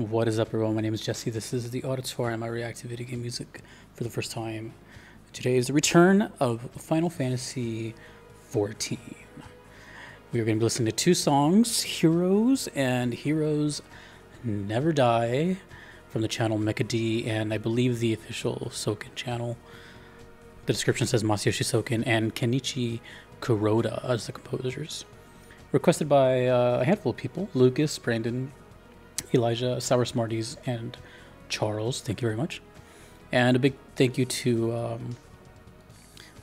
What is up, everyone? My name is Jesse. This is the auditorium. I react to video game music for the first time. Today is the return of Final Fantasy XIV. We are going to be listening to two songs, Heroes and Heroes Never Die, from the channel Mecha D, and I believe the official Soken channel. The description says Masayoshi Soken and Kenichi Kuroda as the composers. Requested by a handful of people: Lucas, Brandon, Elijah, Sour Smarties, and Charles. Thank you very much. And a big thank you to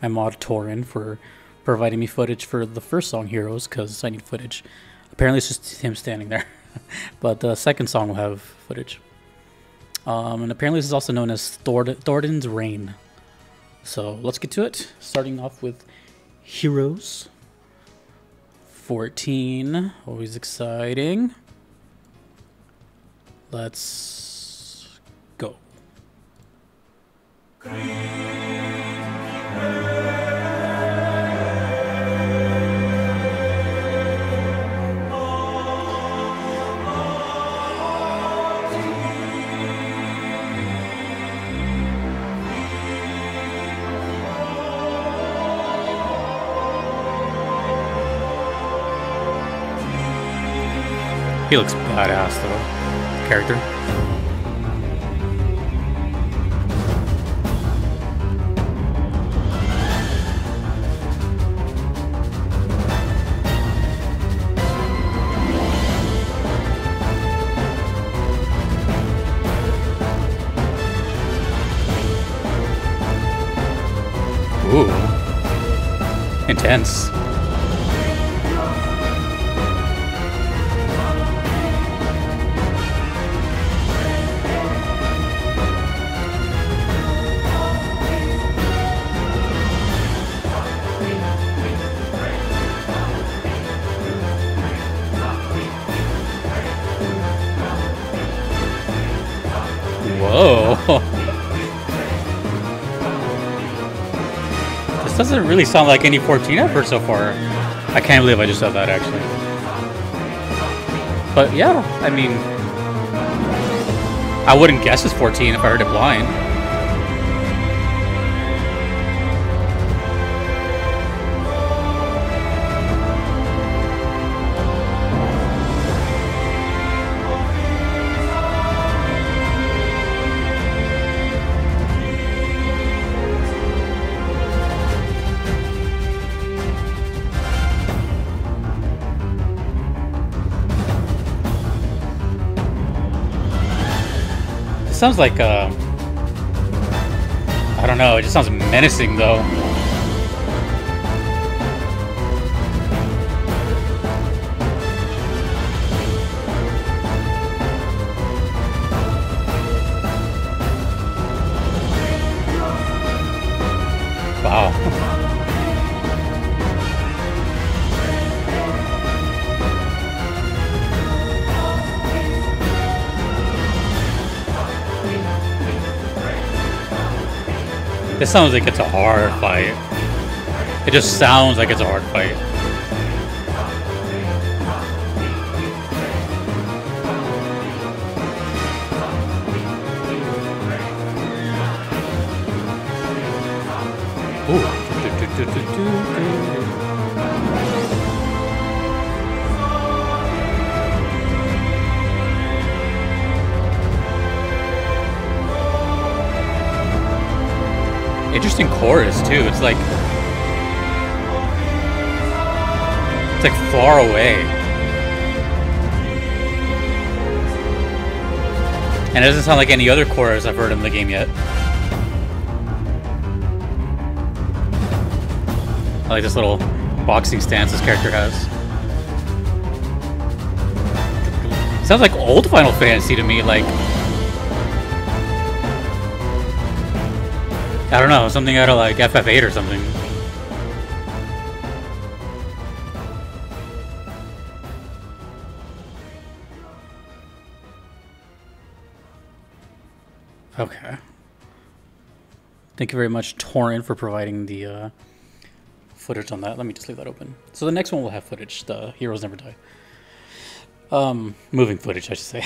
my mod Thordan for providing me footage for the first song, Heroes, because I need footage. Apparently it's just him standing there. But the second song will have footage. And apparently this is also known as Thordan's Reign. So let's get to it. Starting off with Heroes 14. Always exciting. Let's go. He looks badass though. Character. Ooh. Intense. Whoa. This doesn't really sound like any 14 I've heard so far. I can't believe I just said that, actually. But yeah, I mean, I wouldn't guess it's 14 if I heard it blind. Sounds like, I don't know, it just sounds menacing though. Wow. This sounds like it's a hard fight. It just sounds like it's a hard fight. Interesting chorus too. It's like far away, and it doesn't sound like any other chorus I've heard in the game yet. I like this little boxing stance this character has. Sounds like old Final Fantasy to me, like, I don't know, something out of like FF8 or something. Okay. Thank you very much, Thordan, for providing the footage on that. Let me just leave that open. So the next one will have footage. The Heroes Never Die. Moving footage, I should say.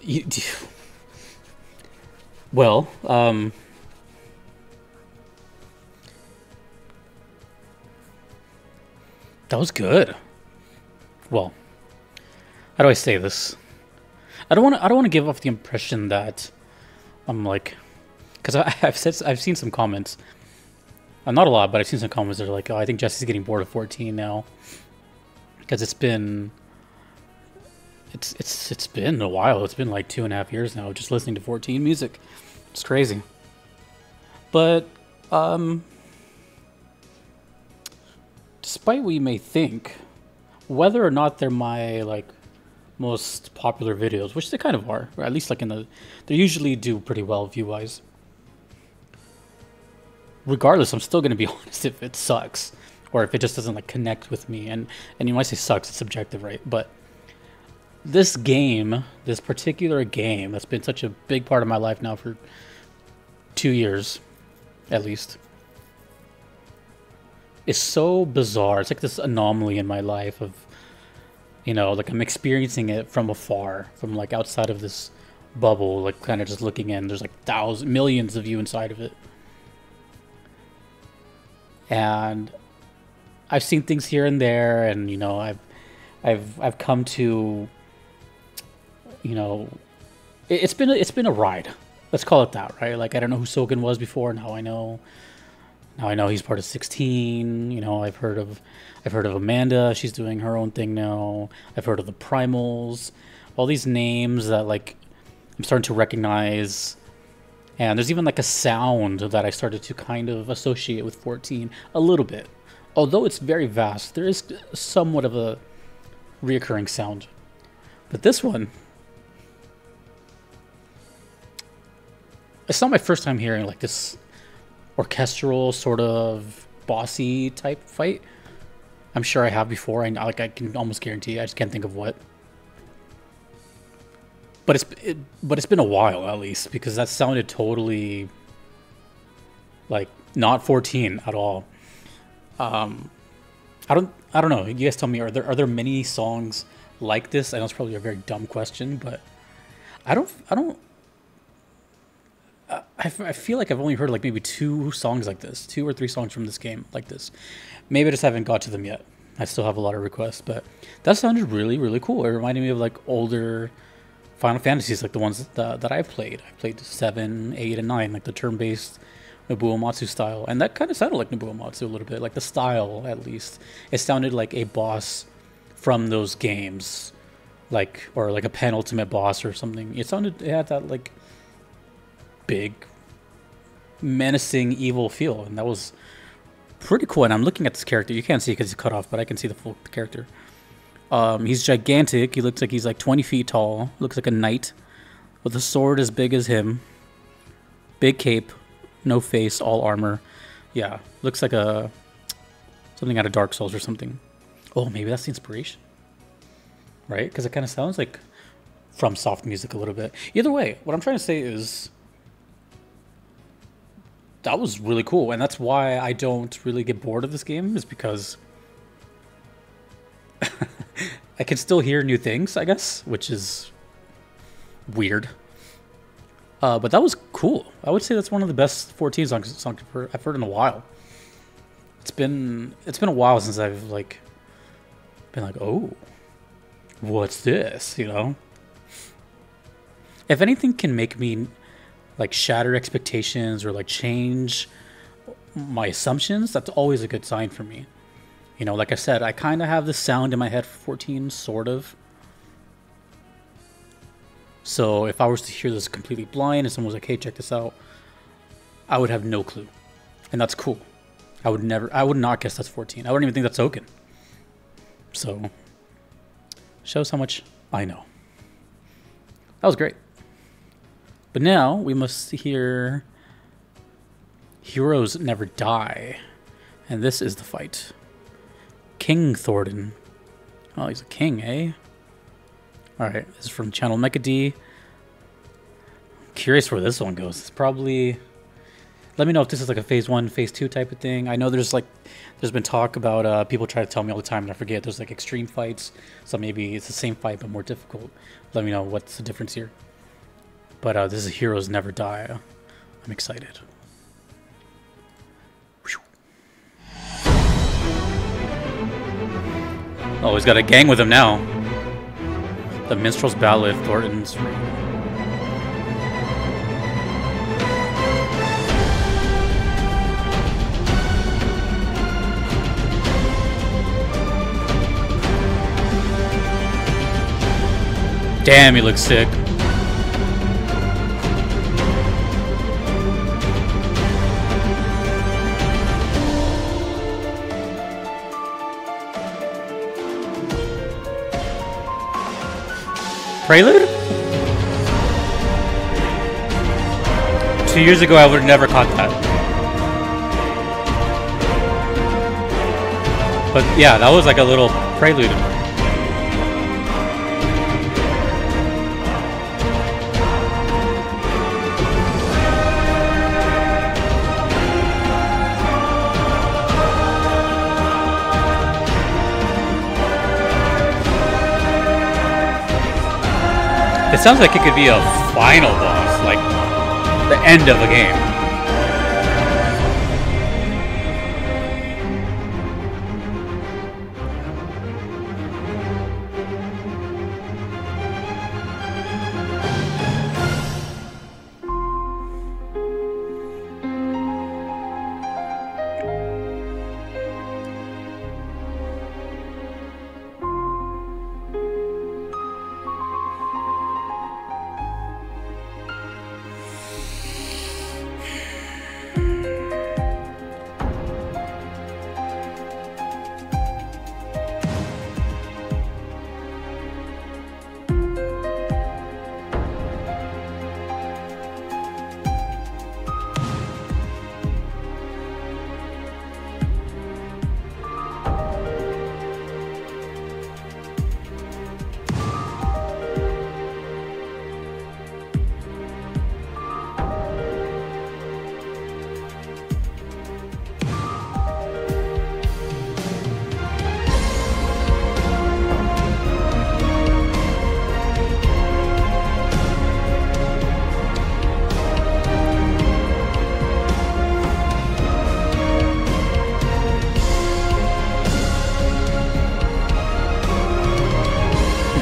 You, well, that was good. Well, how do I say this? I don't want to give off the impression that I'm like, because I've seen some comments, not a lot, but I've seen some comments that are like, oh, I think Jesse's getting bored of 14 now, because it's been a while. It's been like 2.5 years now just listening to 14 music. It's crazy. But despite what you may think, whether or not they're my like most popular videos, which they kind of are, or at least like they usually do pretty well view-wise. Regardless, I'm still going to be honest if it sucks, or if it just doesn't like connect with me. And when I say sucks, it's subjective, right? But this game, this particular game, that's been such a big part of my life now for 2 years, at least, is so bizarre. It's like this anomaly in my life of, you know, like I'm experiencing it from afar, from like outside of this bubble, like kind of just looking in. There's like millions of you inside of it. And I've seen things here and there, and you know, I've come to, you know, it's been a ride. Let's call it that, right? Like I don't know who Sogan was before, now I know. Now I know he's part of 16. You know, I've heard of Amanda. She's doing her own thing now. I've heard of the Primals. All these names that like I'm starting to recognize. And there's even like a sound that I started to kind of associate with 14 a little bit. Although it's very vast, there is somewhat of a reoccurring sound. But this one, it's not my first time hearing like this orchestral sort of bossy type fight. I'm sure I have before. I can almost guarantee. I just can't think of what. But it's been a while at least, because that sounded totally like not 14 at all. I don't know. You guys tell me. Are there many songs like this? I know it's probably a very dumb question, but I feel like I've only heard like maybe 2 songs like this, 2 or 3 songs from this game like this. Maybe I just haven't got to them yet. I still have a lot of requests, but that sounded really, really cool. It reminded me of like older Final Fantasies, like the ones that I've played. I played 7, 8, and 9, like the turn-based Nobuo Uematsu style, and that kind of sounded like Nobuo Uematsu a little bit, like the style at least. It sounded like a boss from those games, like, or like a penultimate boss or something. It had that like big, menacing, evil feel, and that was pretty cool. And I'm looking at this character. You can't see because he's cut off, but I can see the full character. He's gigantic. He looks like he's like 20 feet tall. Looks like a knight with a sword as big as him. Big cape, no face, all armor. Yeah, looks like something out of Dark Souls or something. Oh, maybe that's the inspiration, right? Because it kind of sounds like from soft music a little bit. Either way, what I'm trying to say is that was really cool, and that's why I don't really get bored of this game, is because I can still hear new things, I guess, which is weird. But that was cool. I would say that's one of the best 14 songs I've heard in a while. It's been a while since I've like been like, oh, what's this? You know? If anything can make me like shatter expectations or like change my assumptions, that's always a good sign for me. You know, like I said, I kind of have this sound in my head for 14, sort of. So if I was to hear this completely blind and someone was like, hey, check this out, I would have no clue. And that's cool. I would not guess that's 14. I wouldn't even think that's Sogan. So, shows how much I know. That was great. But now we must hear Heroes Never Die. And this is the fight. King Thordan. Oh, he's a king, eh? Alright, this is from Channel Mecha D. Curious where this one goes. It's probably... Let me know if this is like a phase 1, phase 2 type of thing. I know there's been talk about people try to tell me all the time, and I forget. There's like extreme fights, so maybe it's the same fight but more difficult. Let me know what's the difference here. But this is Heroes Never Die. I'm excited. Oh, he's got a gang with him now. The Minstrel's Ballad, Thordan's Ring. Damn, he looks sick. Prelude? 2 years ago, I would have never caught that. But yeah, that was like a little prelude. It sounds like it could be a final boss, like the end of a game.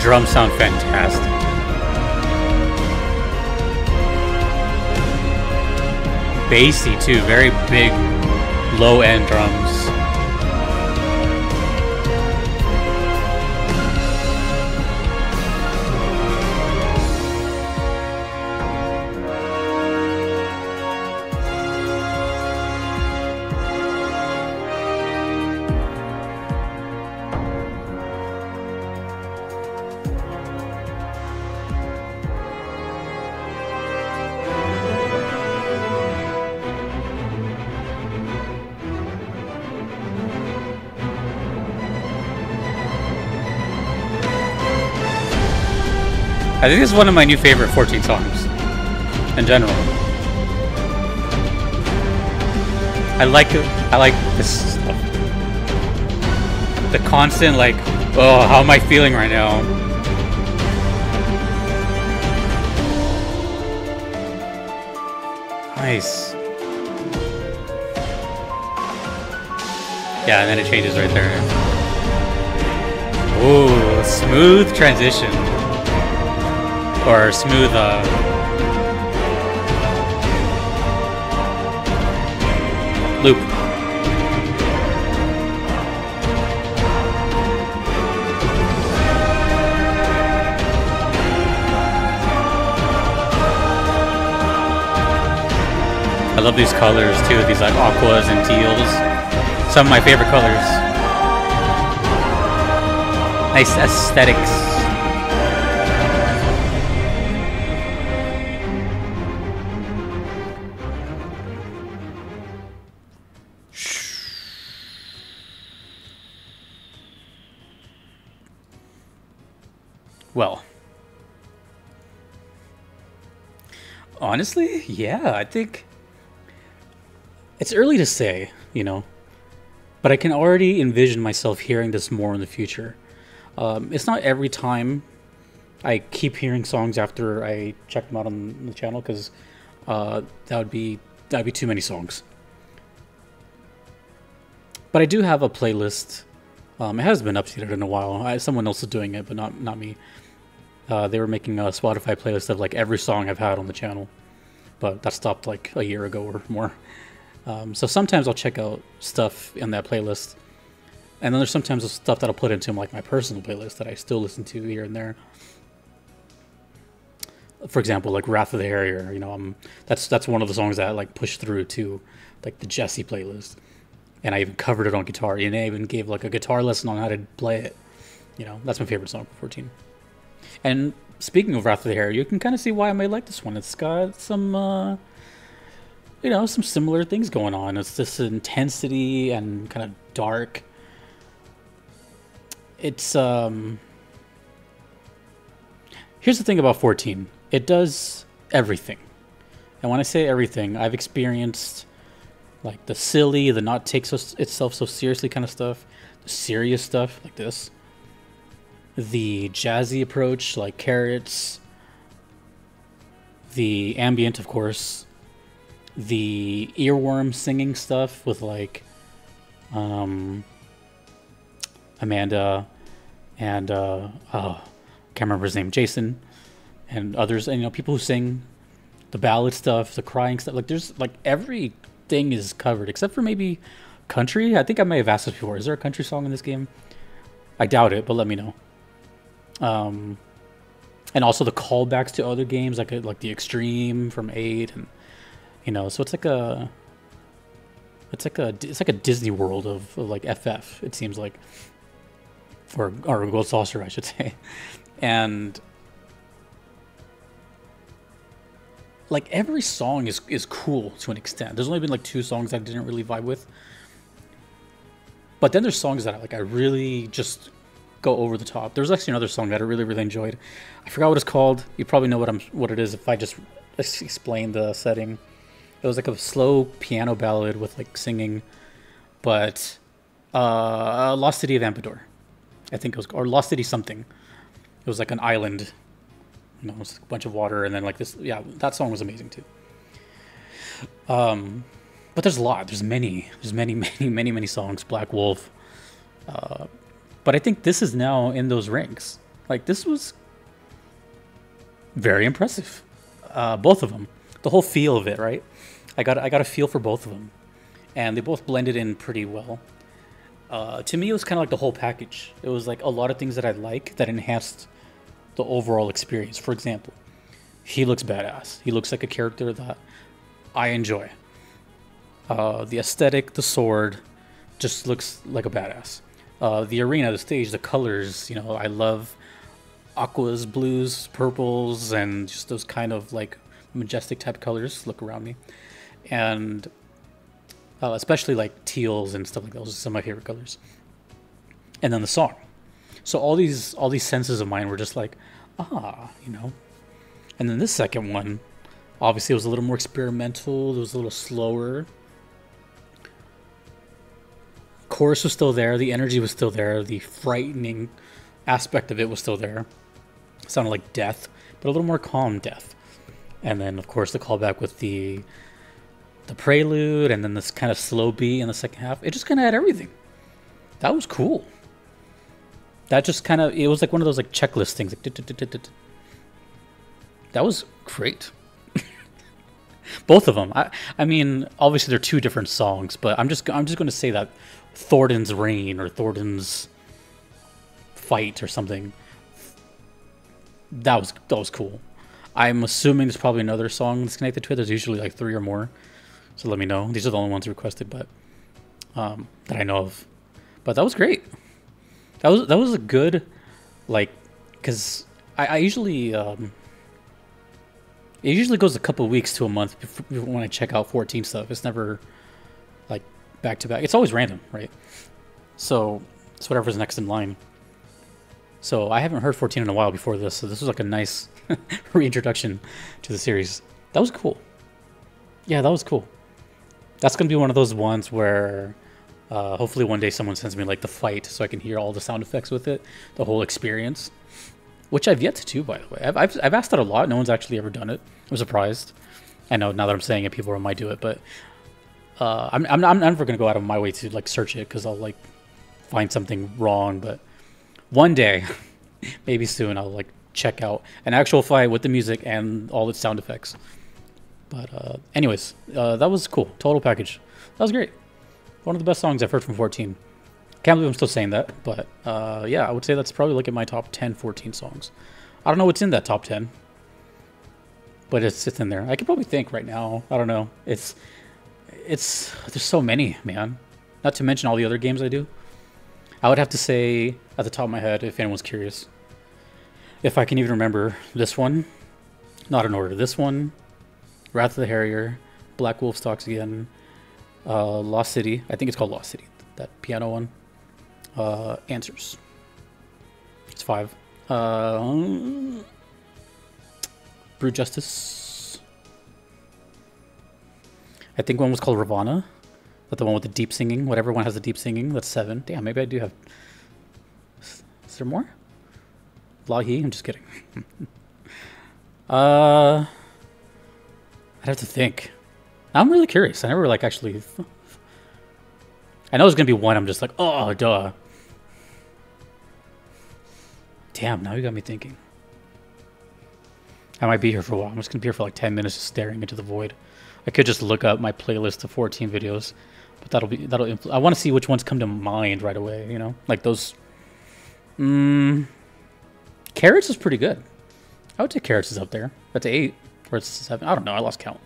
Drums sound fantastic. Bassy too, very big, low-end drums. I think this is one of my new favorite 14 songs in general. I like this stuff. The constant like, oh, how am I feeling right now? Nice. Yeah, and then it changes right there. Ooh, smooth transition. Or smooth, loop. I love these colors too, these like aquas and teals. Some of my favorite colors. Nice aesthetics. Well, honestly, yeah, I think it's early to say, you know, but I can already envision myself hearing this more in the future. It's not every time I keep hearing songs after I check them out on the channel because that'd be too many songs. But I do have a playlist. It hasn't been updated in a while. Someone else is doing it, but not me. They were making a Spotify playlist of like every song I've had on the channel, but that stopped like a year ago or more. So sometimes I'll check out stuff in that playlist, and then there's sometimes stuff that I'll put into like my personal playlist that I still listen to here and there. For example, like Wrath of the Harrier, that's one of the songs that I like pushed through to like the Jesse playlist, and I even covered it on guitar, and I even gave like a guitar lesson on how to play it. That's my favorite song for 14. And speaking of Wrath of the Harrier, you can kind of see why I might like this one. It's got some some similar things going on. It's this intensity and kind of dark. It's here's the thing about 14. It does everything. And when I say everything, I've experienced like the silly, the not take itself so seriously kind of stuff, the serious stuff like this, the jazzy approach like Carrots, the ambient, of course, the earworm singing stuff with like Amanda and can't remember his name, Jason, and others, and people who sing the ballad stuff, the crying stuff. Like there's like everything is covered except for maybe country. I think I may have asked this before. Is there a country song in this game? I doubt it, but let me know. And also the callbacks to other games like the Extreme from 8, and so it's like a Disney World of like FF. It seems like, or Gold Saucer, I should say, and like every song is cool to an extent. There's only been like 2 songs I didn't really vibe with, but then there's songs that I really just go over the top. There's actually another song that I really enjoyed. I forgot what it's called. You probably know what it is if I just explain the setting. It was like a slow piano ballad with like singing, but Lost City of Ampedor, I think it was, or Lost City something. It was like an island, it was a bunch of water, and then like this. Yeah, that song was amazing too. But there's a lot. There's many songs. Black Wolf. But I think this is now in those ranks. Like this was very impressive. Both of them. The whole feel of it, right? I got a feel for both of them, and they both blended in pretty well. To me, it was kind of like the whole package. It was like a lot of things that I like that enhanced the overall experience. For example, he looks badass. He looks like a character that I enjoy. The aesthetic, the sword, just looks like a badass. The arena, the stage, the colors, I love aquas, blues, purples, and just those kind of like majestic type colors look around me. And especially like teals and stuff like that. Those are some of my favorite colors. And then the song. So all these senses of mine were just like, And then this second one, obviously it was a little more experimental. It was a little slower. Chorus was still there. The energy was still there. The frightening aspect of it was still there. It sounded like death, but a little more calm death. And then, of course, the callback with the prelude, and then this kind of slow beat in the second half. It just kind of had everything. That was cool. That just kind of, it was like one of those like checklist things. Like, that was great. Both of them. I mean, obviously they're 2 different songs, but I'm just going to say that Thordan's Reign or Thordan's Fight or something. That was cool. I'm assuming there's probably another song that's connected to it. There's usually like 3 or more. So let me know. These are the only ones requested, but that I know of. But that was great. That was a good, like, because I usually it usually goes a couple weeks to a month when I check out 14 stuff. It's never like back to back. It's always random, right? So it's whatever's next in line. So I haven't heard 14 in a while before this, so this was like a nice reintroduction to the series. That was cool. Yeah, that was cool. That's going to be one of those ones where hopefully one day someone sends me like the fight so I can hear all the sound effects with it, the whole experience. which I've yet to do, by the way. I've asked that a lot. No one's actually ever done it. I'm surprised. I know now that I'm saying it, people might do it, but I'm never gonna go out of my way to like search it because I'll like find something wrong. But one day, maybe soon, I'll like check out an actual fight with the music and all its sound effects. But anyways, that was cool. Total package. That was great. One of the best songs I've heard from 14. Can't believe I'm still saying that, but yeah, I would say that's probably like in my top 10 14 songs. I don't know what's in that top 10, but it's in there. I could probably think right now. I don't know. It's there's so many, man. Not to mention all the other games I do. I would have to say at the top of my head, if anyone's curious, if I can even remember this one, not in order. This one, Wrath of the Harrier, Black Wolf Stalks Again, Lost City. I think it's called Lost City. That piano one. Answers. It's 5. Brute Justice. I think one was called Ravana. But the one with the deep singing. Whatever one has the deep singing. That's 7. Damn, maybe I do have... Is there more? Lahi? I'm just kidding. I'd have to think. I'm really curious. I never like actually... I know there's going to be one I'm just like, oh, duh. Damn, now you got me thinking. I might be here for a while. I'm just going to be here for like 10 minutes just staring into the void. I could just look up my playlist of 14 videos. But that'll I want to see which ones come to mind right away, you know? Like those... Carrots is pretty good. I would say Carrots is up there. That's 8. Or it's 7. I don't know. I lost count.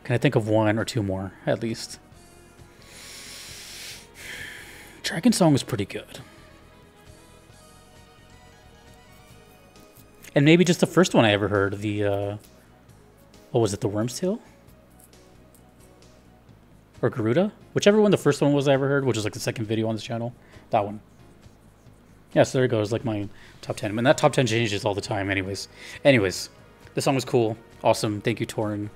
Can I think of 1 or 2 more, at least? Dragon Song was pretty good. And maybe just the first one I ever heard, the, what was it, the Worm's Tale? Or Garuda? Whichever one the first one was I ever heard, which is like the second video on this channel. That one. Yeah, so there it goes, like my top 10. And that top 10 changes all the time anyways. Anyways, this song was cool. Awesome. Thank you, Thordan.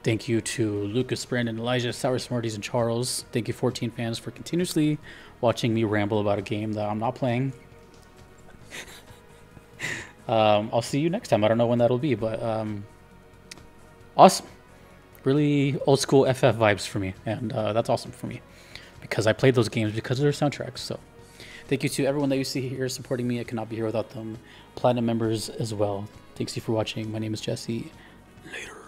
Thank you to Lucas, Brandon, Elijah, Sour Smarties, and Charles. Thank you, 14 fans, for continuously watching me ramble about a game that I'm not playing. I'll see you next time. I don't know when that'll be, but awesome. Really old school FF vibes for me, and that's awesome for me because I played those games because of their soundtracks. So thank you to everyone that you see here supporting me. I cannot be here without them. Platinum members as well. Thanks you for watching. My name is Jesse. Later.